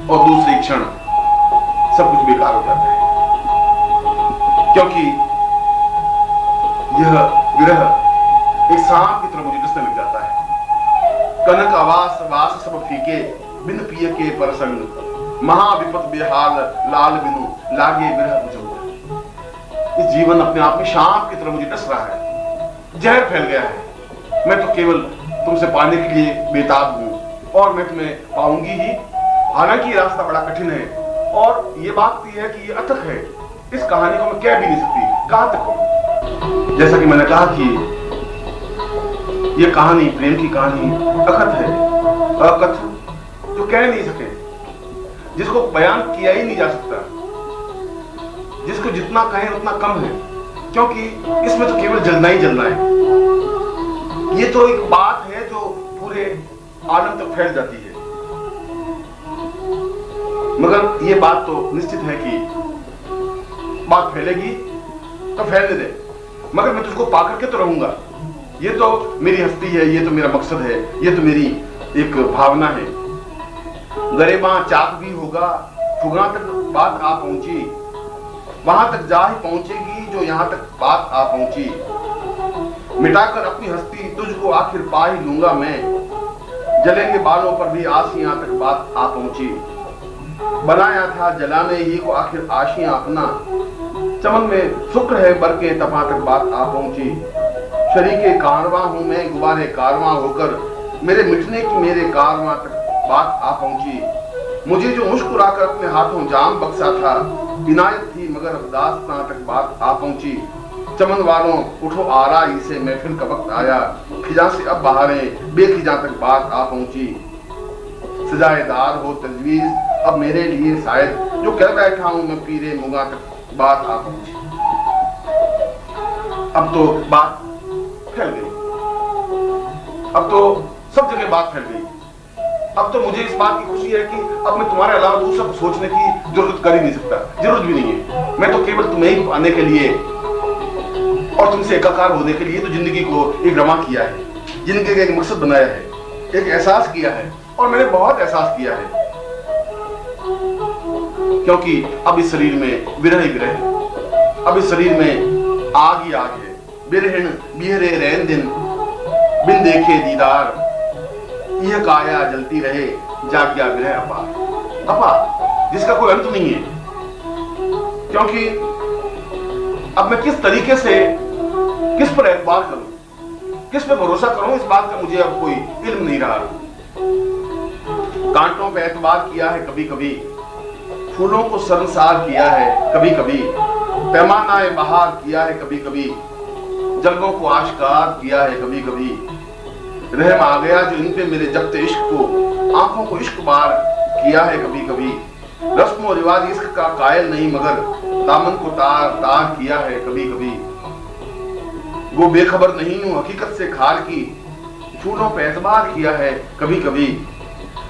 और दूसरी क्षण सब कुछ बेकार हो जाता है, क्योंकि यह विरह एक सांप की तरह मुझे डसने लग जाता है। कनक आवास वास सब फीके, बिन पिय के परसंग, महाविपत बेहाल लाल बिनु लागे विरह बुझंग। इस जीवन अपने आप में सांप की तरह मुझे डस रहा है, जहर फैल गया है। मैं तो केवल तुमसे पाने के लिए बेताब हूं और मैं तुम्हें पाऊंगी ही। हालांकि ये रास्ता बड़ा कठिन है और ये बात भी है कि ये अथक है। इस कहानी को मैं कह भी नहीं सकती, कहां तक कहूं। जैसा कि मैंने कहा कि ये कहानी, प्रेम की कहानी अकथ है, अकथ जो कह नहीं सके, जिसको बयान किया ही नहीं जा सकता, जिसको जितना कहें उतना कम है, क्योंकि इसमें तो केवल जलना ही जलना है। ये तो एक बात है जो पूरे आलम तक फैल जाती है, मगर ये बात तो निश्चित है कि बात फैलेगी तो फैलने दे, मगर मैं तुझको पाकर के तो रहूंगा। ये तो मेरी हस्ती है, ये तो मेरा मकसद है, ये तो मेरी एक भावना है। गरेबां चाक भी होगा, ठुगना तक बात आ पहुंची, वहां तक जा ही पहुंचेगी जो यहां तक बात आ पहुंची। मिटाकर अपनी हस्ती तुझको आखिर पा ही लूंगा मैं, जलेंगे बालों पर भी आसियां तक बात आ पहुंची। बनाया था जलाने ही को आखिर आशियां अपना, चमन में शुक्र है बरके तपा तक बात आ पहुंची। शरीके कारवां हूं मैं गुबारे कारवां होकर, मेरे मिटने की मेरे कारवां तक बात आ पहुंची। मुझे जो मुस्कुराकर अपने हाथों जाम बख्शा था, इनायत थी मगर दास्तां तक बात आ पहुंची। चमन वालों उठो आराई से महफिल का वक्त आया, खिजा से अब बहारें बेखिजा तक बात आ पहुंची। सजाएदार हो तजवीज अब मेरे लिए शायद, जो कह बैठा हूं मैं पीरे मुगा तक बात आ पहुंची। अब तो बात फैल गई, अब तो सब जगह बात फैल गई। अब तो मुझे इस बात की खुशी है कि अब मैं तुम्हारे अलावा दूसरा कुछ सोचने की जरूरत कर ही नहीं सकता, जरूरत भी नहीं है। मैं तो केवल तुम्हें ही पाने के लिए और तुमसे एकाकार होने के लिए तो जिंदगी को एक रमा किया है, जिंदगी का एक मकसद बनाया है, एक एहसास किया है, और मैंने बहुत एहसास किया है। क्योंकि अब इस शरीर में विरह ही विरह है, अब इस शरीर में आग ही आग है। बिरहन बिहरे रैन दिन बिन देखे दीदार, यह काया जलती रहे जाग्या विरह अपार। अपार जिसका कोई अंत नहीं है, क्योंकि अब मैं किस तरीके से किस पर एतबार करूं, किस पर भरोसा करूं, इस बात का मुझे अब कोई इल्म नहीं रहा। कांटों पे एतबार किया है कभी कभी, फूलों को शर्मसार किया है कभी कभी, पैमाना बहार किया है कभी कभी, जल्दों को आश्कार किया है कभी कभी। रहम आ गया जो इन पे मेरे जब्ते इश्क को, आंखों को इश्क बार किया है कभी कभी। रस्म और रिवाज इश्क का कायल नहीं मगर दामन को तार तार किया है कभी कभी। वो बेखबर नहीं हूं हकीकत से खार की, फूलों पे एतबार किया है कभी कभी।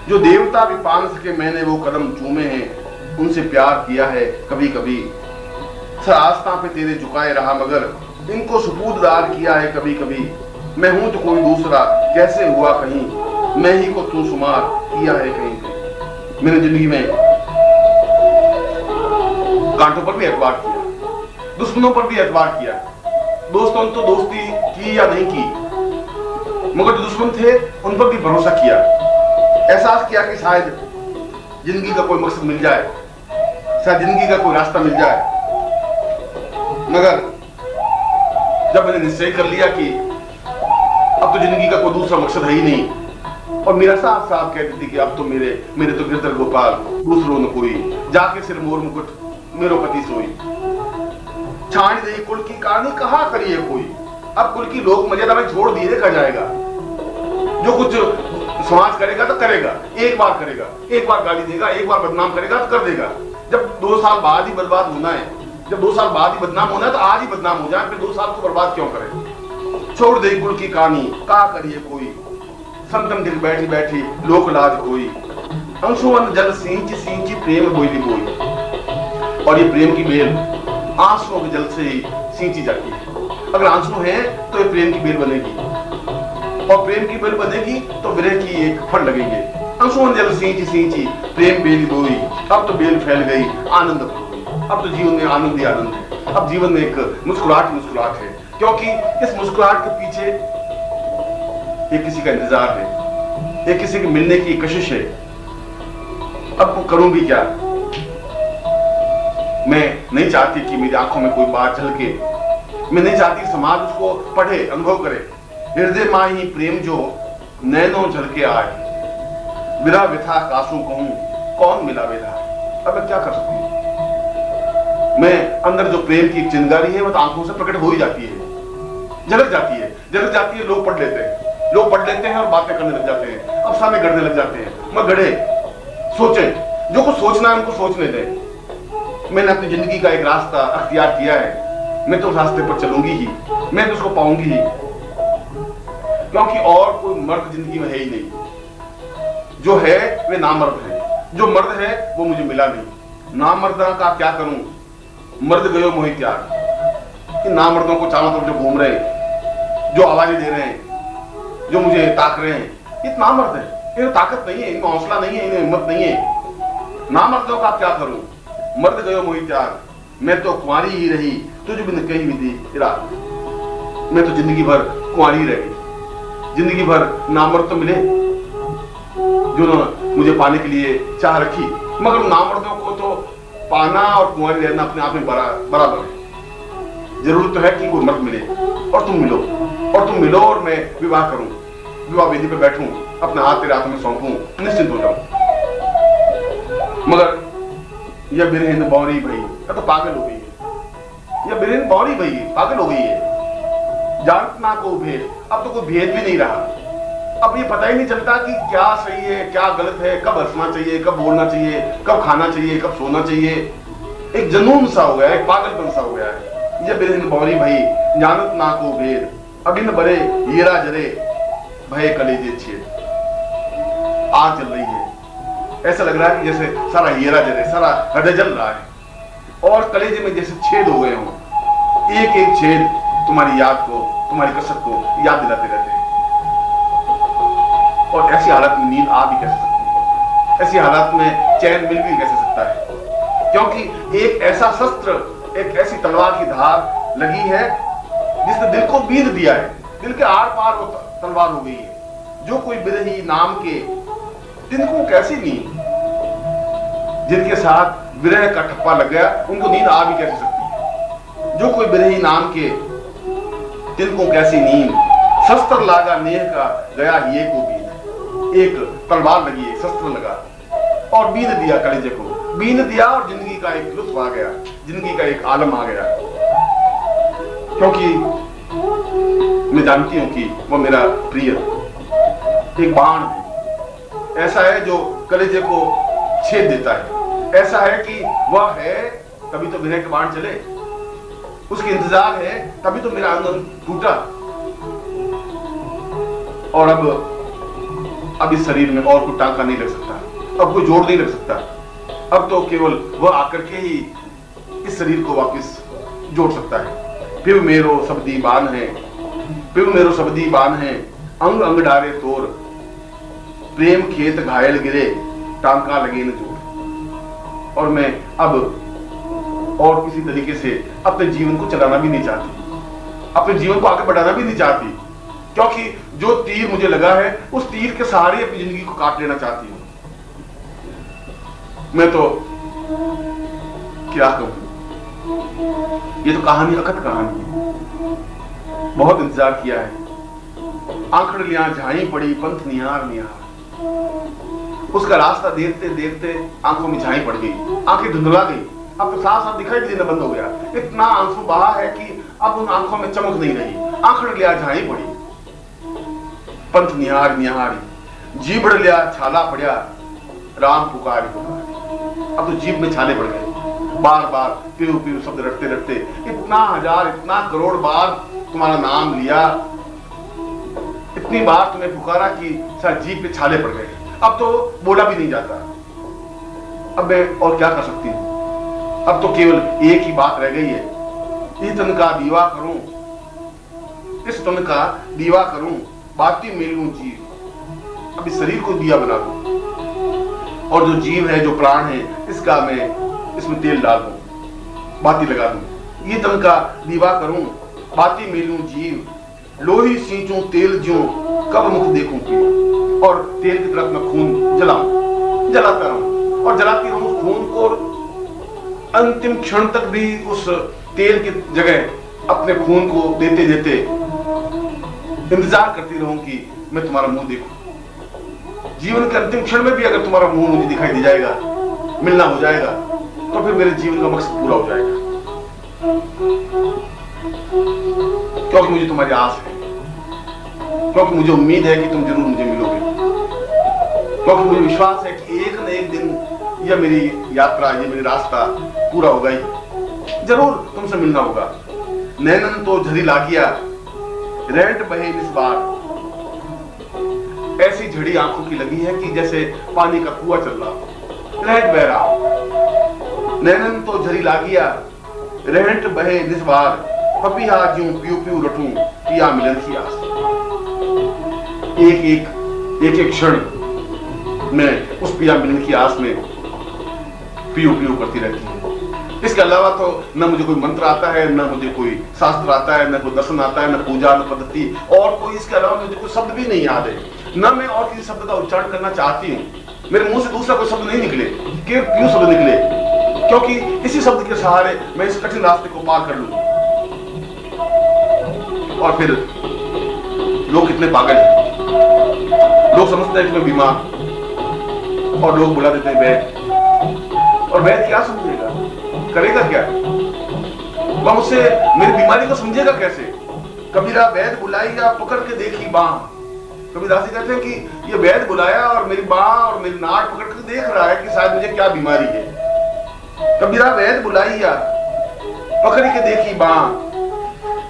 जो देवता भी पान सके मैंने वो कदम चूमे हैं, उनसे प्यार किया है कभी कभी। सर आस्था पे तेरे झुकाए रहा मगर इनको सुपूर्ददार किया है कभी कभी। मैं हूं तो कोई दूसरा कैसे हुआ कहीं, मैं ही को तू शुमार किया है कहीं कहीं। मैंने जिंदगी में कांटों पर भी एतबार किया, दुश्मनों पर भी एतबार किया। दोस्तों तो दोस्ती की या नहीं की, मगर जो दुश्मन थे उन पर भी भरोसा किया। एहसास किया कि शायद जिंदगी का कोई मकसद मिल जाए, शायद जिंदगी का कोई रास्ता मिल जाए। मगर जब मैंने निश्चय कर लिया कि अब तो जिंदगी का कोई दूसरा मकसद है ही नहीं, और मेरा साफ साफ कह देती कि अब तो मेरे तो गिरधर गोपाल दूसरों न कोई, जाके सिर मोर मुकुट मेरो पति सोई। छाण दे कुल की कहानी कहा करिए कोई, अब कुल की लोक मर्यादा में छोड़ दिए देखा जाएगा। जो कुछ समाज करेगा तो करेगा, एक बार करेगा, एक बार गाली देगा, एक बार बदनाम करेगा तो कर देगा। जब 2 साल बाद ही बर्बाद होना है, जब 2 साल बाद ही बदनाम होना है तो आज ही बदनाम हो जाए, फिर 2 साल को बर्बाद क्यों करें। छोड़ दे कुल की कहानी कहा करिए कोई, संतन दिल बैठी बैठी लोक लाज कोई। अंशुवन जल सींच सींची प्रेम बोली बोई, और ये प्रेम की बेल आंसुओं के जल से ही सींची जाती है। अगर आंसू हैं तो ये प्रेम की बेल बनेगी, और प्रेम की बेल बनेगी तो विरह की एक फल लगेंगे। अंशुमन जल सींची सींची प्रेम बेल बोई, अब तो बेल फैल गई आनंद हो गई। अब तो जीवन में आनंद ही आनंद है। अब जीवन में एक मुस्कुराहट मुस्कुराहट है, क्योंकि इस मुस्कुराहट के पीछे एक किसी का इंतजार है, एक किसी के मिलने की कशिश है। अब करूं भी क्या? मैं नहीं चाहती कि मेरी आंखों में कोई बात झलके, मैं नहीं चाहती कि समाज उसको पढ़े, अनुभव करे। हृदय माही प्रेम जो नैनो झलके आए, विरा व्यथा कासू कहूं कौन मिला विधा। अब मैं क्या कर सकती हूँ? मैं अंदर जो प्रेम की एक चिंगारी है वो तो आंखों से प्रकट हो ही जाती है, झलक जाती है, झलक जाती है। लोग पढ़ लेते हैं, लोग पढ़ लेते हैं और बातें करने लग जाते हैं, अफसाने गढ़ने लग जाते हैं। मैं गढ़े, सोचे, जो कुछ सोचना है उनको सोचने दें। मैंने अपनी जिंदगी का एक रास्ता अख्तियार किया है, मैं तो उस रास्ते पर चलूंगी ही, मैं तो उसको पाऊंगी ही, क्योंकि और कोई मर्द जिंदगी में है ही नहीं। जो है वे नामर्द है, जो मर्द है वो मुझे मिला नहीं। नामर्दा का क्या करूं, मर्द गयो मोहि त्याग। कि नामर्दों को चारों तरफ जो घूम रहे, जो आवाजें दे रहे हैं, जो मुझे ताक रहे हैं, ये नामर्द है। इन्हें ताकत नहीं है, इनमें हौसला नहीं है, इन्हें हिम्मत नहीं है। नामर्दों का क्या करूं, मर्द गयो मोहि त्याग। मैं तो कुंवारी ही रही तुझ बिन कहीं विधि रात। मैं तो जिंदगी भर कुंवारी रही, जिंदगी भर नामर्द तो मिले जो मुझे पाने के लिए चाह रखी, मगर नामर्दों को तो पाना और कुंवारी रहना अपने आप में बराबर है। जरूरत तो है कि कोई मर्द मिले और तुम मिलो, और तुम मिलो और मैं विवाह करूं, विवाह वेदी पर बैठूं, अपना हाथ तेरे हाथों में सौंपूं, निश्चिंत हो जाऊं। मगर यह बिरहिन बौरी भई, यह तो पागल हो गई है। यह बिरहिन बौरी भई पागल हो गई है। जानना को भेद, अब तो कोई भेद भी नहीं रहा। अब ये पता ही नहीं चलता कि क्या सही है क्या गलत है, कब हंसना चाहिए, कब बोलना चाहिए, कब खाना चाहिए, कब सोना चाहिए। एक जुनून सा हो गया, एक पागलपन सा हो गया है। ये बिरहिन बौरी भई जानत ना को भेद, अबिन बरे हीरा जरे भय कलेजे छेद। आग जल रही है, ऐसा लग रहा है कि जैसे सारा हीरा जले, सारा हृदय जल रहा है और कलेजे में जैसे छेद हो गए हों। एक एक छेद तुम्हारी याद को, तुम्हारी कसक को याद दिलाते रहते हैं। और ऐसी हालत में नींद आ भी कैसे सकती है, ऐसी हालत में चैन मिल भी कैसे सकता है? क्योंकि एक ऐसा शस्त्र, एक ऐसी तलवार की धार लगी है जिसने दिल को बींध दिया है, दिल के आर पार वो तलवार हो गई है। जो कोई बिरही नाम के तिनको कैसी नींद, जिनके साथ विरह का ठप्पा लग गया उनको नींद आ भी कैसे सकती है? जो कोई बिरही नाम के तिनको कैसी नींद, शस्त्र लागा नेह का गया ये को भी। एक तलवार लगी, एक शस्त्र लगा और बींध दिया कलेजे को, बींध दिया और जिंदगी का एक लुत्फ आ गया, जिंदगी का एक आलम आ गया। क्योंकि मैं जानती हूं कि वो मेरा प्रिय एक बाण है, ऐसा है जो कलेजे को छेद देता है। ऐसा है कि वह है तभी तो विरह के बाण चले, उसकी इंतजार है तभी तो मेरा आंगन टूटा। और अब इस शरीर में और कोई टांका नहीं लग सकता, अब कोई जोड़ नहीं लग सकता। अब तो केवल वह आकर के ही इस शरीर को वापस जोड़ सकता है। पिव मेरो सबदी बान है, पिव मेरो सबदी बान है, अंग अंग डारे तोर, प्रेम खेत घायल गिरे, टांका लगे न जोड़। और मैं अब और किसी तरीके से अपने जीवन को चलाना भी नहीं चाहती, अपने जीवन को आगे बढ़ाना भी नहीं चाहती, क्योंकि जो तीर मुझे लगा है उस तीर के सहारे अपनी जिंदगी को काट लेना चाहती हूं। मैं तो क्या कहूं, ये तो कहानी अकथ कहानी है। बहुत इंतजार किया है, आंखड़ लिया झाई पड़ी पंथ निहार निहार। उसका रास्ता देखते देखते आंखों में झाई पड़ गई, आंखें धुंधला गई, अब तो साफ साफ दिखाई भी देना बंद हो गया। इतना आंसू बहा है कि अब उन आंखों में चमक नहीं रही। आंखड़ लिया झाई पड़ी पंथ निहार निहारी, जीबड़ लिया छाला पड़िया, राम पुकारी पुकारी। अब तो जीभ में छाले पड़ गए, बार बार पीऊ पीऊ शब्द रटते रटते इतना हजार इतना करोड़ बार तुम्हारा नाम लिया, इतनी बार तुम्हें पुकारा कि शायद जीभ पे छाले पड़ गए। अब तो बोला भी नहीं जाता। अब मैं और क्या कर सकती हूँ? अब तो केवल एक ही बात रह गई है, इस तन का दीवा करूं, इस तन का दीवा करूं, बाती मेलूं जीव। अब इस शरीर को दिया बना दूं, और जो जीव है, जो प्राण है, इसका मैं इसमें तेल डाल दूं, बाती लगा दूं, ये तन का दीवा करूं, बाती मेलूं जीव, लोही सींचूं तेल ज्यूं, कब मुख देखूं पी। और तेल की तरफ मैं खून जलाऊं, जलाता रहूं और जलाती रहूं खून को, और अंतिम क्षण तक भी उस तेल की जगह अपने खून को देते देते इंतजार करती रहूं कि मैं तुम्हारा मुंह देखूं। जीवन के अंतिम क्षण में भी अगर तुम्हारा मुंह मुझे दिखाई दे जाएगा, मिलना हो जाएगा, तो फिर मेरे जीवन का मकसद पूरा हो जाएगा, क्योंकि मुझे तुम्हारी आस है, क्योंकि मुझे उम्मीद है कि तुम जरूर मुझे मिलोगे, क्योंकि मुझे विश्वास है कि एक न एक दिन यह मेरी यात्रा, ये मेरी रास्ता पूरा होगा ही, जरूर तुमसे मिलना होगा। नैनन तो झरी लागिया, रहट बहे इस बार, ऐसी झड़ी आंखों की लगी है कि जैसे पानी का कुआं चल रहा हो, रहट बह रहा हो। नैनन तो झरी लागिया, रहट बहे इस बार, पपिहा ज्यूं पियो पियो रटूं, पिया मिलन की आस। एक क्षण मैं उस पिया मिलन की आस में पियो पियो करती रहती हूँ। इसके अलावा तो न मुझे कोई मंत्र आता है, न मुझे कोई शास्त्र आता है, न कोई दर्शन आता है, न पूजा, न पद्धति, और कोई इसके अलावा मुझे कोई शब्द भी नहीं याद है, न मैं और किसी शब्द का उच्चारण करना चाहती हूँ। मेरे मुंह से दूसरा कोई शब्द नहीं निकले, केवल पियो शब्द निकले, क्योंकि इसी शब्द के सहारे मैं इस कठिन रास्ते को पार कर लूं। और फिर लोग कितने पागल हैं, लोग समझते हैं कि मैं बीमार, और लोग बुला देते हैं वैद्य, और वैद्य क्या समझेगा, करेगा क्या, वह मुझसे मेरी बीमारी को समझेगा कैसे। कबीरा वैद्य बुलाइया, पकड़ के देखी बांह। कबीरदास जी कहते हैं कि ये वैद्य बुलाया और मेरी बांह और मेरी नाक पकड़ के देख रहा है कि शायद मुझे क्या बीमारी है। कबीरा वैद्य बुलाइया, पकड़ के देखी बांह,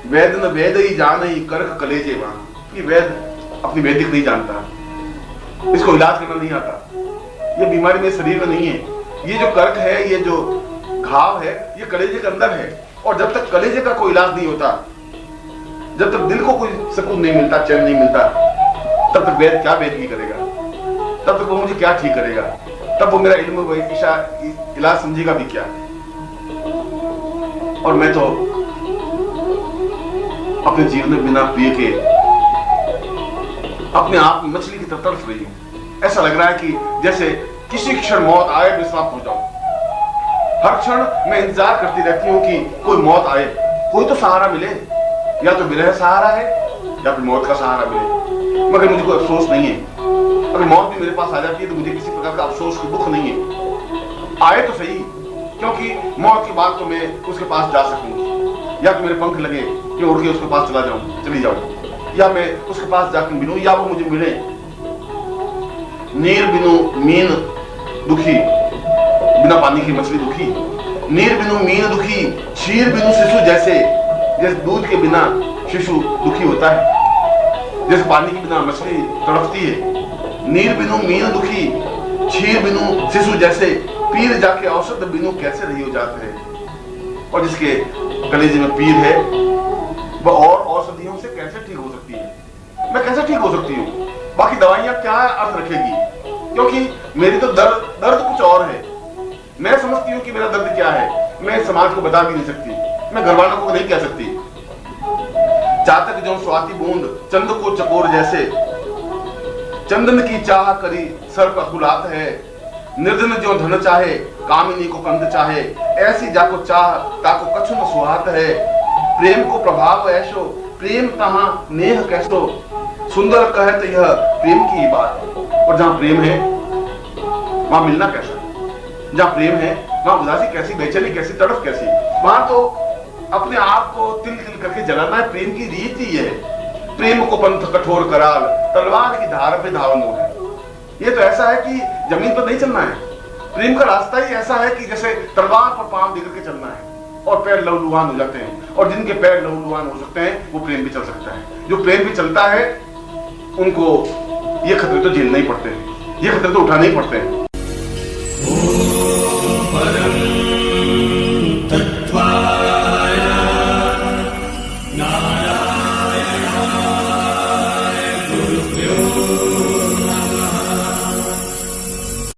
वैद्य न वैद्य ही जानई, करक कलेजे बांह। ये वैद्य अपनी वैदिक नहीं जानता, इसको इलाज करना नहीं आता, ये बीमारी मेरे शरीर में नहीं है, ये जो कर्क है, ये जो घाव है, ये कलेजे के अंदर है, और जब तक कलेजे का कोई इलाज नहीं होता, जब तक दिल को कोई सुकून नहीं मिलता, चैन नहीं मिलता, तब तक वैद्य क्या वैद्य करेगा, तब तक वो मुझे क्या ठीक करेगा, तब वो मेरा इल्म इलाज समझेगा भी क्या। और मैं तो अपने जीवन में बिना पिए के अपने आप में मछली की तरह तड़फ रही हूं। ऐसा लग रहा है कि जैसे किसी क्षण मौत आए, मैं समाप्त हो जाऊं। हर क्षण मैं इंतजार करती रहती हूँ कि कोई मौत आए, कोई तो सहारा मिले, या तो विरह सहारा है या फिर मौत का सहारा मिले। मगर मुझे कोई अफसोस नहीं है, अगर मौत भी मेरे पास आ जाती है तो मुझे किसी प्रकार का अफसोस की दुख नहीं है। आए तो सही, क्योंकि मौत के बाद तो मैं उसके पास जा सकूंगी, या तो मेरे पंख लगे कि उड़ के उसके पास चली जाऊं, या मैं उसके पास जाकर मिलूं, या वो मुझे मिले। नीर बिनु मीन दुखी, बिना पानी की मछली दुखी, नीर बिनु मीन दुखी, क्षीर बिनु शिशु, जैसे दूध के बिना शिशु दुखी होता है, जैसे पानी के बिना मछली तड़पती है। नीर बिनु मीन दुखी, क्षीर बिनु शिशु, जैसे पीर जाके औषध बिनु कैसे रही हो जाते हैं। और जिसके कलेजे में पीर है, वह और औषधियों से कैसे ठीक हो सकती है, मैं कैसे ठीक हो सकती हूँ, बाकी दवाइयां क्या अर्थ रखेगी, क्योंकि मेरी तो दर्द कुछ और है। मैं समझती हूँ कि मेरा दर्द क्या है, मैं समाज को बता भी नहीं सकती, मैं घर वालों को नहीं कह सकती। चातक जो स्वाति बूंद, चंद को चकोर जैसे, चंदन की चाह करी सर्प अकुलात है। निर्धन जो धन चाहे, कामिनी को कंद चाहे, ऐसी जाको चाह ताको कछु न सुहात है। प्रेम को प्रभाव ऐशो, प्रेम तहां नेह कैसो, सुंदर कहत यह प्रेम की बात। और जहां प्रेम है वहां मिलना कैसा, जहां प्रेम है वहां उदासी कैसी, बेचैनी कैसी, तड़फ कैसी। वहां तो अपने आप को तिल तिल करके जलाना है, प्रेम की रीत ही है। प्रेम को पंथ कठोर कराल, तलवार की धार पे धावन हो है। ये तो ऐसा है कि जमीन पर नहीं चलना है, प्रेम का रास्ता ही ऐसा है कि जैसे तलवार पर पांव दे करके चलना है, और पैर लहूलुहान हो जाते हैं। और जिनके पैर लहूलुहान हो सकते हैं वो प्रेम भी चल सकता है। जो प्रेम भी चलता है उनको ये खतरे तो झेलने ही पड़ते हैं, ये खतरे तो उठाने ही पड़ते हैं।